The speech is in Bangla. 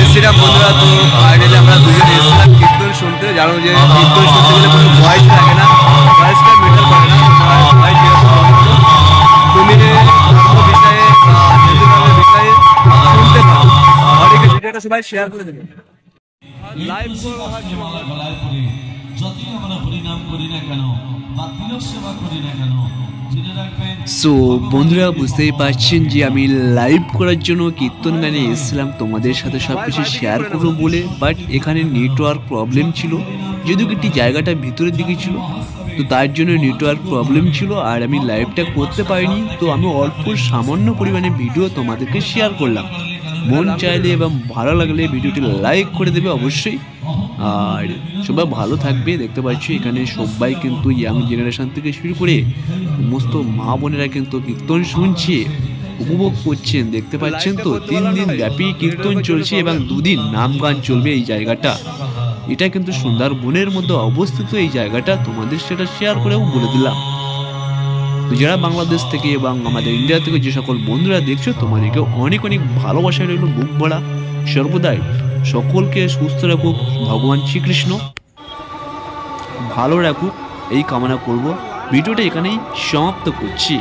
এসেছিলাম বন্ধুরা। তো ফাইনালি আমরা দুজন এসেছিলাম কীর্তন শুনতে। জানো যে কীর্তন শুনতে গেলে কোনো ভয়েস লাগে না, ভয়েসটা মেটার করে না। সবাই তুমি ধর্ম বিষয়ে বা হিন্দু ধর্মের বিষয়ে শুনতে পারো। অনেকে ভিডিওটা সবাই শেয়ার করে দেবে, লাইভ যতই আমরা হরিনাম করি না কেন বা তিলক সেবা করি না কেন। সো বন্ধুরা বুঝতেই পারছেন যে আমি লাইভ করার জন্য কীর্তন গানে এসেছিলাম তোমাদের সাথে সব কিছু শেয়ার করবো বলে, বাট এখানে নেটওয়ার্ক প্রবলেম ছিল। যদিও একটি জায়গাটা ভিতরের দিকে ছিল, তো তার জন্য নেটওয়ার্ক প্রবলেম ছিল আর আমি লাইভটা করতে পারিনি। তো আমি অল্প সামান্য পরিমাণে ভিডিও তোমাদেরকে শেয়ার করলাম। মন চাইলে এবং ভালো লাগলে ভিডিওটি লাইক করে দেবে অবশ্যই। আর সবাই ভালো থাকবে। দেখতে পাচ্ছি এখানে সবাই কিন্তু ইয়াং জেনারেশন থেকে শুরু করে সমস্ত মা বোনেরা কিন্তু কীর্তন শুনছে, উপভোগ করছেন। দেখতে পাচ্ছেন তো 3 দিন ব্যাপী কীর্তন চলছে এবং 2 দিন নাম গান চলবে এই জায়গাটা। এটা কিন্তু সুন্দরবনের মধ্যে অবস্থিত এই জায়গাটা, তোমাদের সেটা শেয়ার করেও বলে দিলাম। তো যারা বাংলাদেশ থেকে এবং আমাদের ইন্ডিয়া থেকে যে সকল বন্ধুরা দেখছো তোমাদেরকে অনেক অনেক ভালোবাসা রইল, বুক ভরা। সর্বদাই সকলকে সুস্থ রাখুক ভগবান শ্রীকৃষ্ণ, ভালো রাখুক এই কামনা করব। ভিডিওটা এখানেই সমাপ্ত করছি।